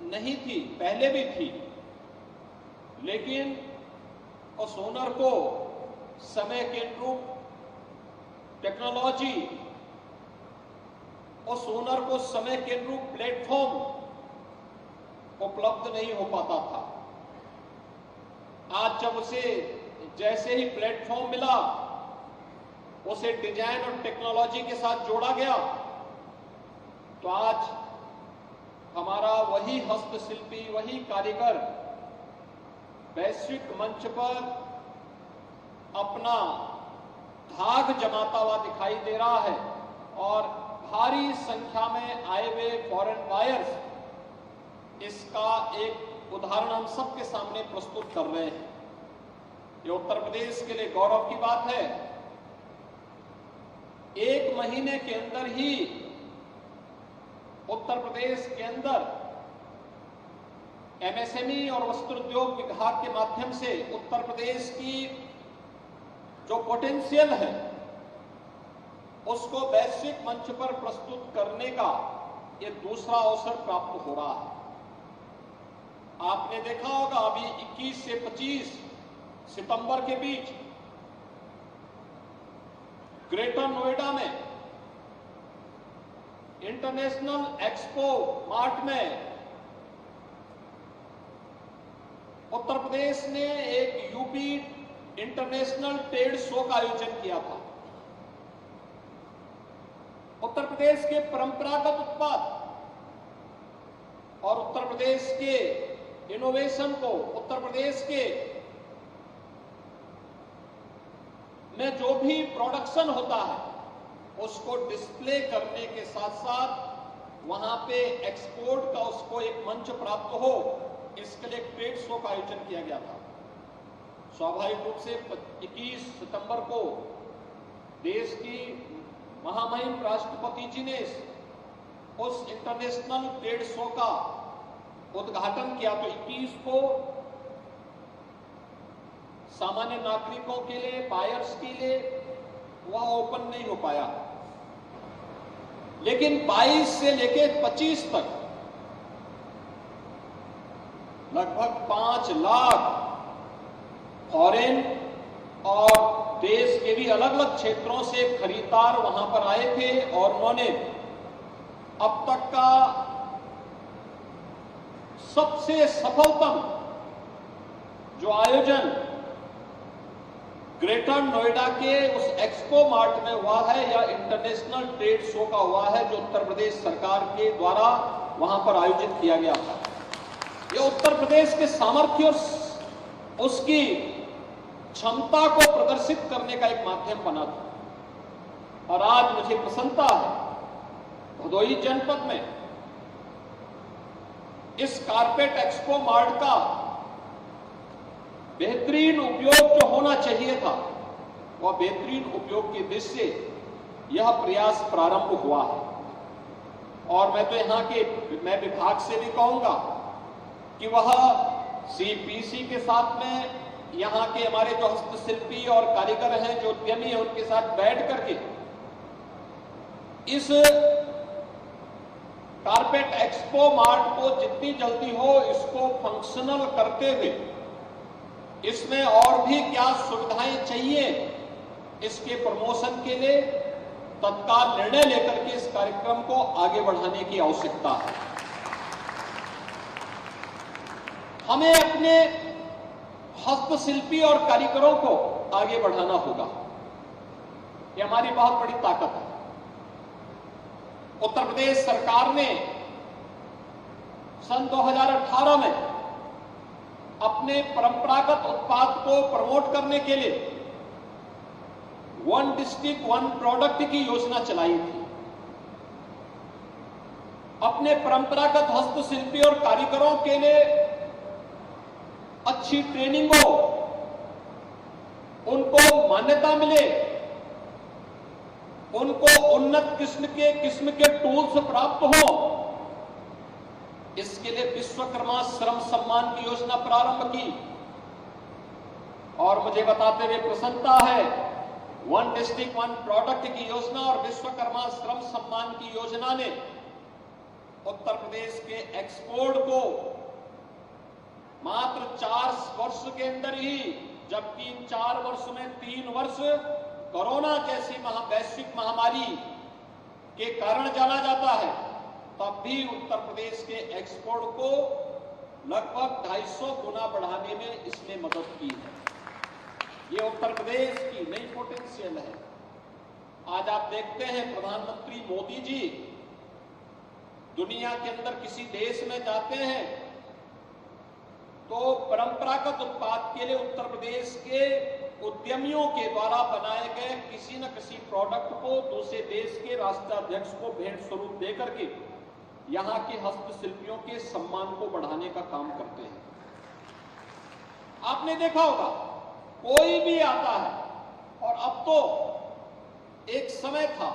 F: नहीं थी, पहले भी थी, लेकिन उस हुनर को समय के अनुरूप टेक्नोलॉजी, उस हुनर को समय के अनुरूप प्लेटफॉर्म उपलब्ध नहीं हो पाता था। आज जब उसे जैसे ही प्लेटफॉर्म मिला, उसे डिजाइन और टेक्नोलॉजी के साथ जोड़ा गया, तो आज हमारा वही हस्तशिल्पी, वही कारीगर वैश्विक मंच पर अपना धाक जमाता हुआ दिखाई दे रहा है। और भारी संख्या में आए हुए फॉरेन बायर्स इसका एक उदाहरण हम सबके सामने प्रस्तुत कर रहे हैं। ये उत्तर प्रदेश के लिए गौरव की बात है। एक महीने के अंदर ही उत्तर प्रदेश के अंदर एमएसएमई और वस्त्र उद्योग विभाग के माध्यम से उत्तर प्रदेश की जो पोटेंशियल है उसको वैश्विक मंच पर प्रस्तुत करने का ये दूसरा अवसर प्राप्त हो रहा है। आपने देखा होगा अभी 21 से 25 सितंबर के बीच ग्रेटर नोएडा में इंटरनेशनल एक्सपो मार्ट में उत्तर प्रदेश ने एक यूपी इंटरनेशनल ट्रेड शो का आयोजन किया था। उत्तर प्रदेश के परंपरागत उत्पाद और उत्तर प्रदेश के इनोवेशन को, उत्तर प्रदेश के में जो भी प्रोडक्शन होता है उसको डिस्प्ले करने के साथ साथ वहां पे एक्सपोर्ट का उसको एक मंच प्राप्त हो, इसके लिए ट्रेड शो का आयोजन किया गया था। स्वाभाविक रूप से 21 सितंबर को देश की महामहिम राष्ट्रपति जी ने उस इंटरनेशनल ट्रेड शो का उद्घाटन किया, तो 21 को सामान्य नागरिकों के लिए, बायर्स के लिए वह ओपन नहीं हो पाया। लेकिन 22 से लेकर 25 तक लगभग 5 लाख फॉरेन और देश के भी अलग अलग क्षेत्रों से खरीदार वहां पर आए थे और उन्होंने अब तक का सबसे सफलतम जो आयोजन ग्रेटर नोएडा के उस एक्सपो मार्ट में हुआ है या इंटरनेशनल ट्रेड शो का हुआ है, जो उत्तर प्रदेश सरकार के द्वारा वहां पर आयोजित किया गया था। यह उत्तर प्रदेश के सामर्थ्य और उसकी क्षमता को प्रदर्शित करने का एक माध्यम बना था। और आज मुझे प्रसन्नता है भदोही जनपद में इस कारपेट एक्सपो मार्ट का बेहतरीन उपयोग जो होना चाहिए था, वह बेहतरीन उपयोग की दृष्टि से यह प्रयास प्रारंभ हुआ है। और मैं तो मैं विभाग से भी कहूंगा कि वह सीपीसी के साथ में यहाँ के हमारे जो हस्तशिल्पी और कारीगर हैं, जो उद्यमी हैं, उनके साथ बैठ करके इस कारपेट एक्सपो मार्ट को जितनी जल्दी हो इसको फंक्शनल करते हुए इसमें और भी क्या सुविधाएं चाहिए, इसके प्रमोशन के लिए तत्काल निर्णय लेकर के इस कार्यक्रम को आगे बढ़ाने की आवश्यकता है। हमें अपने हस्तशिल्पी और कारीगरों को आगे बढ़ाना होगा, ये हमारी बहुत बड़ी ताकत है। उत्तर प्रदेश सरकार ने सन 2018 में अपने परंपरागत उत्पाद को प्रमोट करने के लिए वन डिस्ट्रिक्ट वन प्रोडक्ट की योजना चलाई थी। अपने परंपरागत हस्तशिल्पी और कारीगरों के लिए अच्छी ट्रेनिंग हो, उनको मान्यता मिले, उनको उन्नत किस्म के टूल्स प्राप्त हो, इसके लिए विश्वकर्मा श्रम सम्मान की योजना प्रारंभ की। और मुझे बताते हुए प्रसन्नता है, वन डिस्ट्रिक्ट वन प्रोडक्ट की योजना और विश्वकर्मा श्रम सम्मान की योजना ने उत्तर प्रदेश के एक्सपोर्ट को मात्र 4 वर्ष के अंदर ही, जबकि इन 4 वर्ष में 3 वर्ष कोरोना जैसी वैश्विक महामारी के कारण जाना जाता है, तब भी उत्तर प्रदेश के एक्सपोर्ट को लगभग 250 गुना बढ़ाने में इसने मदद की है। ये उत्तर प्रदेश की नई पोटेंशियल है। आज आप देखते हैं प्रधानमंत्री मोदी जी दुनिया के अंदर किसी देश में जाते हैं तो परंपरागत उत्पाद के लिए उत्तर प्रदेश के उद्यमियों के द्वारा बनाए गए किसी न किसी प्रोडक्ट को दूसरे देश के राष्ट्राध्यक्ष को भेंट स्वरूप देकर के यहां के हस्तशिल्पियों के सम्मान को बढ़ाने का काम करते हैं। आपने देखा होगा, कोई भी आता है, और अब तो एक समय था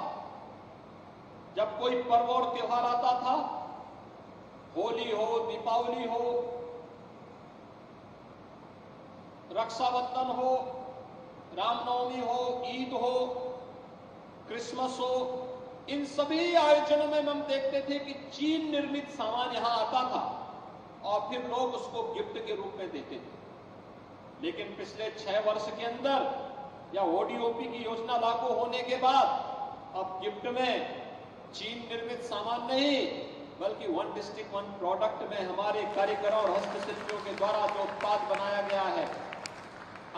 F: जब कोई पर्व और त्योहार आता था, होली हो, दीपावली हो, रक्षाबंधन हो, रामनवमी हो, ईद हो, क्रिसमस हो, इन सभी आयोजनों में हम देखते थे कि चीन निर्मित सामान यहां आता था और फिर लोग उसको गिफ्ट के रूप में देते थे। लेकिन पिछले 6 वर्ष के अंदर या ओडीओपी की योजना लागू होने के बाद अब गिफ्ट में चीन निर्मित सामान नहीं, बल्कि वन डिस्ट्रिक्ट वन प्रोडक्ट में हमारे कारीगरों और हस्तशिल्पियों के द्वारा जो उत्पाद बनाया गया है,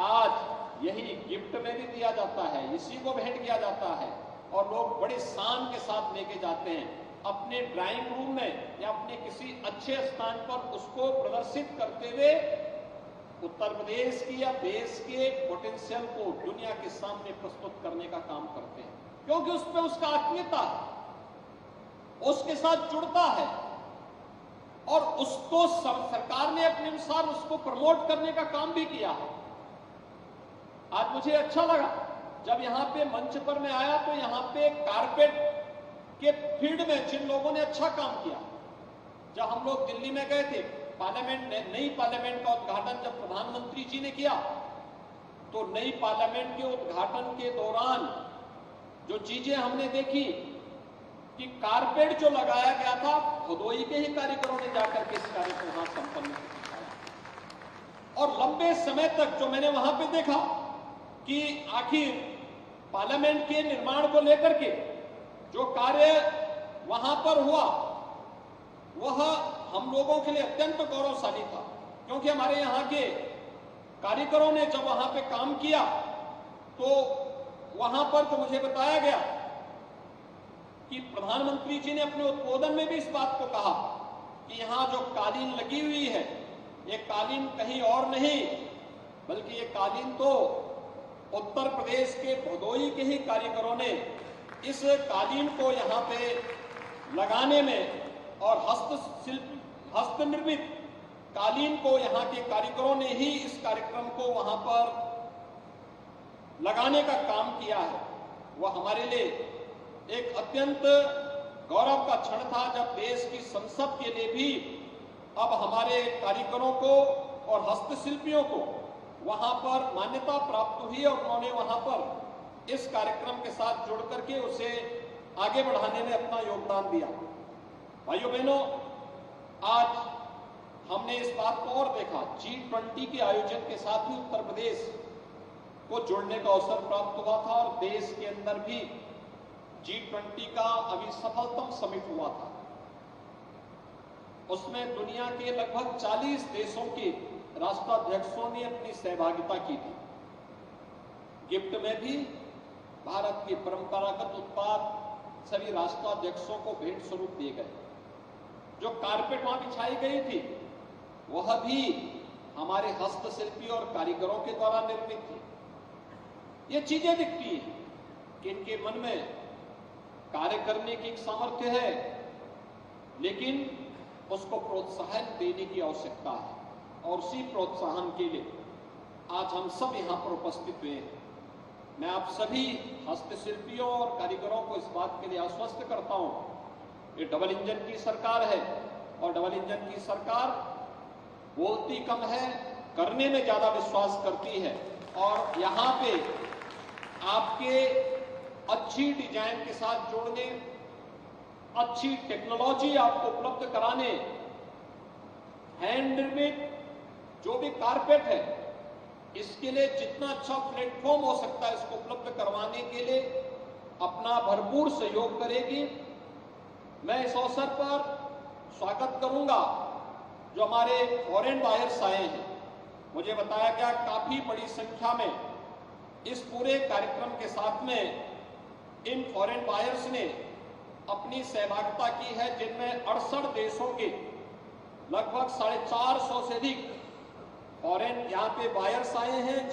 F: आज यही गिफ्ट में भी दिया जाता है, इसी को भेंट किया जाता है और लोग बड़े शान के साथ लेके जाते हैं अपने ड्राइंग रूम में या अपने किसी अच्छे स्थान पर, उसको प्रदर्शित करते हुए उत्तर प्रदेश की या देश के पोटेंशियल को दुनिया के सामने प्रस्तुत करने का काम करते हैं, क्योंकि उस पर उसका आत्मीयता है, उसके साथ जुड़ता है और उसको सरकार ने अपने अनुसार उसको प्रमोट करने का काम भी किया है। आज मुझे अच्छा लगा जब यहां पे मंच पर मैं आया तो यहां पे कारपेट के फील्ड में जिन लोगों ने अच्छा काम किया, जब हम लोग दिल्ली में गए थे, पार्लियामेंट नई पार्लियामेंट का उद्घाटन जब प्रधानमंत्री जी ने किया, तो नई पार्लियामेंट के उद्घाटन के दौरान जो चीजें हमने देखी कि कारपेट जो लगाया गया था, भदोही के ही कारीगरों ने जाकर के इस कार्य को वहां संपन्न किया। और लंबे समय तक जो मैंने वहां पे देखा कि आखिर पार्लियामेंट के निर्माण को लेकर के जो कार्य वहां पर हुआ, वह हम लोगों के लिए अत्यंत गौरवशाली था, क्योंकि हमारे यहाँ के कारीगरों ने जब वहां पे काम किया तो वहां पर तो मुझे बताया गया कि प्रधानमंत्री जी ने अपने उद्बोधन में भी इस बात को कहा कि यहां जो कालीन लगी हुई है, ये कालीन कहीं और नहीं, बल्कि ये कालीन तो उत्तर प्रदेश के भदोही के ही कारीगरों ने इस कालीन को यहां पे लगाने में और हस्तनिर्मित कालीन को यहाँ के कारीगरों ने ही इस कार्यक्रम को वहां पर लगाने का काम किया है। वह हमारे लिए एक अत्यंत गौरव का क्षण था जब देश की संसद के लिए भी अब हमारे कारीगरों को और हस्तशिल्पियों को वहां पर मान्यता प्राप्त हुई और उन्होंने वहां पर इस कार्यक्रम के साथ जुड़ करके उसे आगे बढ़ाने में अपना योगदान दिया। भाइयों बहनों, आज हमने इस बात को और देखा, G20 के आयोजन के साथ ही उत्तर प्रदेश को जुड़ने का अवसर प्राप्त हुआ था और देश के अंदर भी G20 का अभी सफलतम समिट हुआ था। उसमें दुनिया के लगभग 40 देशों के राष्ट्राध्यक्षों ने अपनी सहभागिता की थी। गिफ्ट में भी भारत के परंपरागत उत्पाद सभी राष्ट्राध्यक्षों को भेंट स्वरूप दिए गए। जो कारपेट वहां बिछाई गई थी वह भी हमारे हस्तशिल्पी और कारीगरों के द्वारा निर्मित थी। ये चीजें दिखती हैं कि इनके मन में कार्य करने की एक सामर्थ्य है, लेकिन उसको प्रोत्साहन देने की आवश्यकता है और उसी प्रोत्साहन के लिए आज हम सब यहां पर उपस्थित हुए हैं। मैं आप सभी हस्तशिल्पियों और कारीगरों को इस बात के लिए आश्वस्त करता हूं, ये डबल इंजन की सरकार है और डबल इंजन की सरकार बोलती कम है, करने में ज्यादा विश्वास करती है और यहां पे आपके अच्छी डिजाइन के साथ जोड़ने, अच्छी टेक्नोलॉजी आपको उपलब्ध कराने, हैंड निर्मित जो भी कारपेट है इसके लिए जितना अच्छा प्लेटफॉर्म हो सकता है इसको उपलब्ध करवाने के लिए अपना भरपूर सहयोग करेगी। मैं इस अवसर पर स्वागत करूंगा जो हमारे फॉरेन बायर्स आए हैं। मुझे बताया गया काफी बड़ी संख्या में इस पूरे कार्यक्रम के साथ में इन फॉरेन बायर्स ने अपनी सहभागिता की है, जिनमें 68 देशों के लगभग 450 से अधिक फॉरेन यहाँ पे बायर्स आए हैं,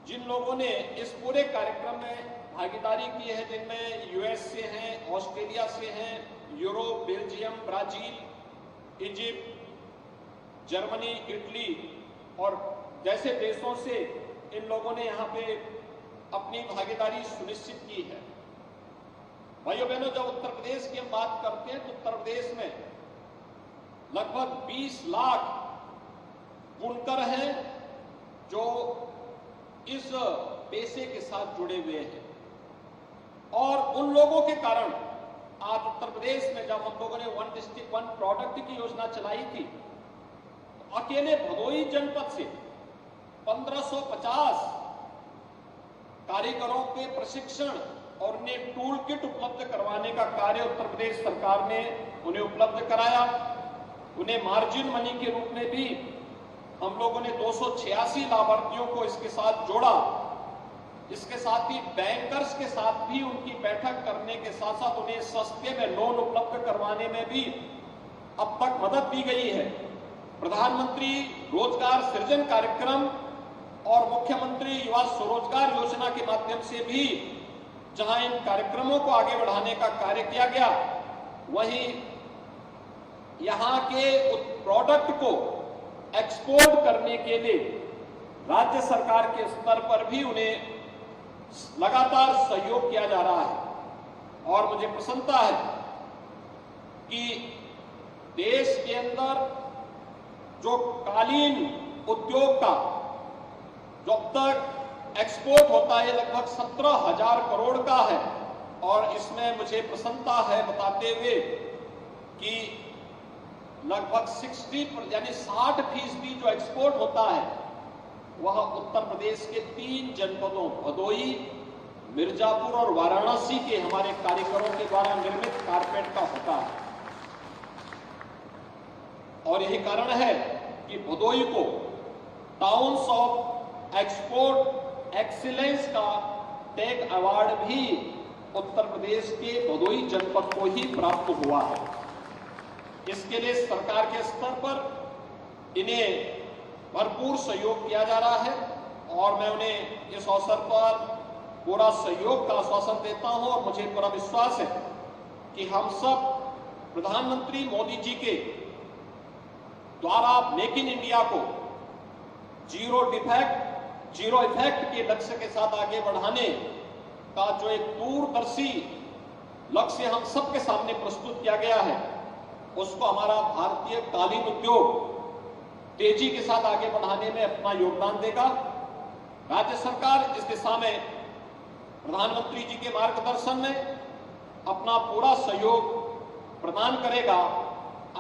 F: जिन लोगों ने इस पूरे कार्यक्रम में भागीदारी की है, जिनमें यूएस से हैं, ऑस्ट्रेलिया से हैं, Europe, Belgium, Brazil, Egypt, Germany, Italy और जैसे देशों से इन लोगों ने यहाँ पे अपनी भागीदारी सुनिश्चित की है। भाइयों बहनों, जब उत्तर प्रदेश की हम बात करते हैं तो उत्तर प्रदेश में लगभग 20 लाख बुनकर हैं जो इस पेशे के साथ जुड़े हुए हैं और उन लोगों के कारण आज उत्तर प्रदेश में जब हम लोगों ने 1 डिस्ट्रिक्ट 1 प्रोडक्ट की योजना चलाई थी, तो अकेले भदोही जनपद से 1550 कारीगरों के प्रशिक्षण और उन्हें टूल किट उपलब्ध करवाने का कार्य उत्तर प्रदेश सरकार ने उन्हें उपलब्ध कराया। उन्हें मार्जिन मनी के रूप में भी हम लोगों ने 286 लाभार्थियों को इसके साथ जोड़ा। इसके साथ ही बैंकर्स के साथ भी उनकी बैठक करने के साथ साथ उन्हें सस्ते में लोन उपलब्ध करवाने में भी अब तक मदद दी गई है। प्रधानमंत्री रोजगार सृजन कार्यक्रम और मुख्यमंत्री युवा स्वरोजगार योजना के माध्यम से भी जहां इन कार्यक्रमों को आगे बढ़ाने का कार्य किया गया, वहीं यहां के प्रोडक्ट को एक्सपोर्ट करने के लिए राज्य सरकार के स्तर पर भी उन्हें लगातार सहयोग किया जा रहा है। और मुझे प्रसन्नता है कि देश के अंदर जो कालीन उद्योग का जो अब तक एक्सपोर्ट होता है लगभग 17,000 करोड़ का है और इसमें मुझे प्रसन्नता है बताते हुए कि लगभग 60 यानी 60% जो एक्सपोर्ट होता है वह उत्तर प्रदेश के 3 जनपदों भदोही, मिर्जापुर और वाराणसी के हमारे कारीगरों के द्वारा निर्मित कारपेट का होता है। और यही कारण है कि भदोही को टाउन्स ऑफ एक्सपोर्ट एक्सीलेंस का टैग अवार्ड भी उत्तर प्रदेश के भदोही जनपद को ही प्राप्त हुआ है। इसके लिए सरकार के स्तर पर इन्हें भरपूर सहयोग किया जा रहा है और मैं उन्हें इस अवसर पर पूरा सहयोग का आश्वासन देता हूं और मुझे पूरा विश्वास है कि हम सब प्रधानमंत्री मोदी जी के द्वारा मेक इन इंडिया को जीरो डिफेक्ट जीरो इफेक्ट के लक्ष्य के साथ आगे बढ़ाने का जो एक दूरदर्शी लक्ष्य हम सबके सामने प्रस्तुत किया गया है, उसको हमारा भारतीय कालीन उद्योग तेजी के साथ आगे बढ़ाने में अपना योगदान देगा। राज्य सरकार इस दिशा में प्रधानमंत्री जी के मार्गदर्शन में अपना पूरा सहयोग प्रदान करेगा।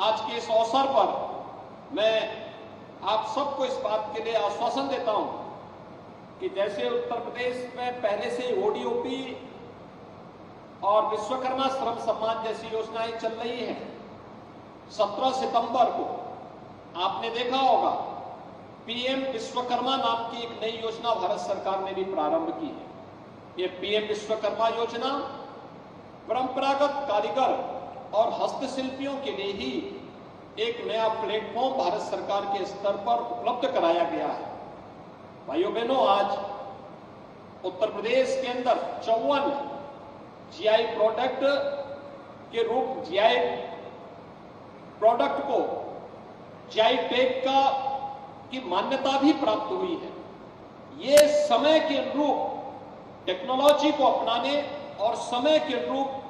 F: आज के इस अवसर पर मैं आप सबको इस बात के लिए आश्वासन देता हूं कि जैसे उत्तर प्रदेश में पहले से ओडीओपी और विश्वकर्मा श्रम सम्मान जैसी योजनाएं चल रही हैं, 17 सितंबर को आपने देखा होगा पीएम विश्वकर्मा नाम की एक नई योजना भारत सरकार ने भी प्रारंभ की है। ये पीएम विश्वकर्मा योजना परंपरागत कारीगर और हस्तशिल्पियों के लिए ही एक नया प्लेटफॉर्म भारत सरकार के स्तर पर उपलब्ध कराया गया है। भाइयों बहनों, आज उत्तर प्रदेश के अंदर 54 जीआई प्रोडक्ट के रूप जीआई प्रोडक्ट को जीआई टैग की मान्यता भी प्राप्त हुई है। ये समय के अनुरूप टेक्नोलॉजी को अपनाने और समय के अनुरूप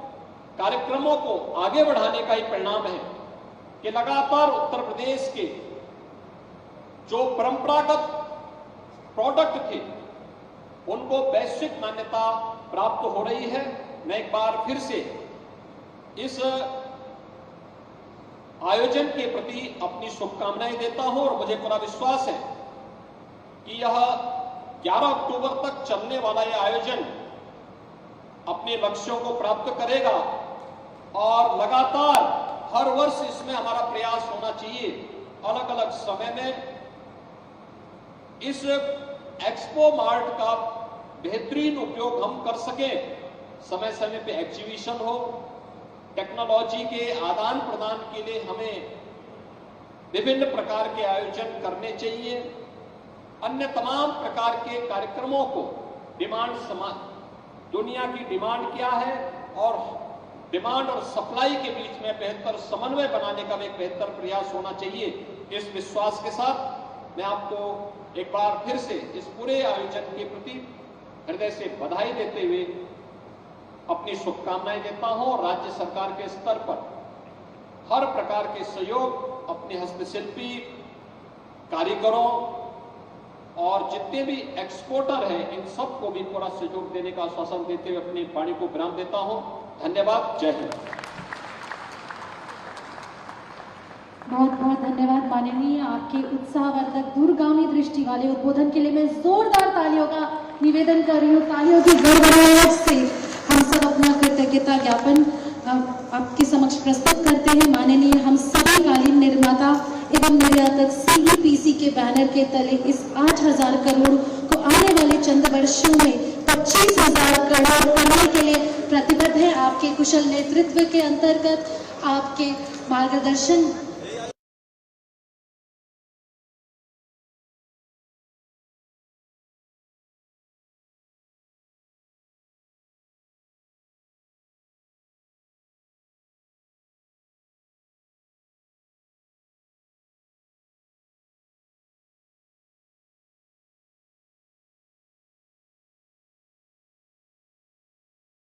F: कार्यक्रमों को आगे बढ़ाने का ही परिणाम है कि लगातार उत्तर प्रदेश के जो परंपरागत प्रोडक्ट थे उनको वैश्विक मान्यता प्राप्त हो रही है। मैं एक बार फिर से इस आयोजन के प्रति अपनी शुभकामनाएं देता हूं और मुझे पूरा विश्वास है कि यह 11 अक्टूबर तक चलने वाला यह आयोजन अपने लक्ष्यों को प्राप्त करेगा और लगातार हर वर्ष इसमें हमारा प्रयास होना चाहिए। अलग अलग समय में इस एक्सपो मार्ट का बेहतरीन उपयोग हम कर सकें। समय समय पे एग्जीबिशन हो, टेक्नोलॉजी के आदान प्रदान के लिए हमें विभिन्न प्रकार के आयोजन करने चाहिए। अन्य तमाम प्रकार के कार्यक्रमों को डिमांड दुनिया की डिमांड क्या है और डिमांड और सप्लाई के बीच में बेहतर समन्वय बनाने का एक बेहतर प्रयास होना चाहिए। इस विश्वास के साथ मैं आपको एक बार फिर से इस पूरे आयोजन के प्रति हृदय से बधाई देते हुए अपनी शुभकामनाएं देता हूं और राज्य सरकार के स्तर पर हर प्रकार के सहयोग अपने हस्तशिल्पी कारीगरों और जितने भी एक्सपोर्टर हैं इन सबको भी पूरा सहयोग देने का आश्वासन देते हुए अपनी वाणी को विराम देता हूं। धन्यवाद। जय हिंद।
A: बहुत बहुत धन्यवाद माननीय, आपके उत्साहवर्धक दूरगामी दृष्टि वाले उद्बोधन के लिए मैं जोरदार तालियों का निवेदन कर रही हूँ। तालियों की गड़गड़ाहट से हम सब अपना कृतज्ञता ज्ञापन आपके समक्ष प्रस्तुत करते हैं। माननीय, हम सभी कालीन निर्माता एवं निर्यातक सीईपीसी के बैनर के तले इस 8,000 करोड़ को आने वाले चंद वर्षों में 25,000 करोड़ करने के लिए प्रतिबद्ध है। आपके कुशल नेतृत्व के अंतर्गत, आपके मार्गदर्शन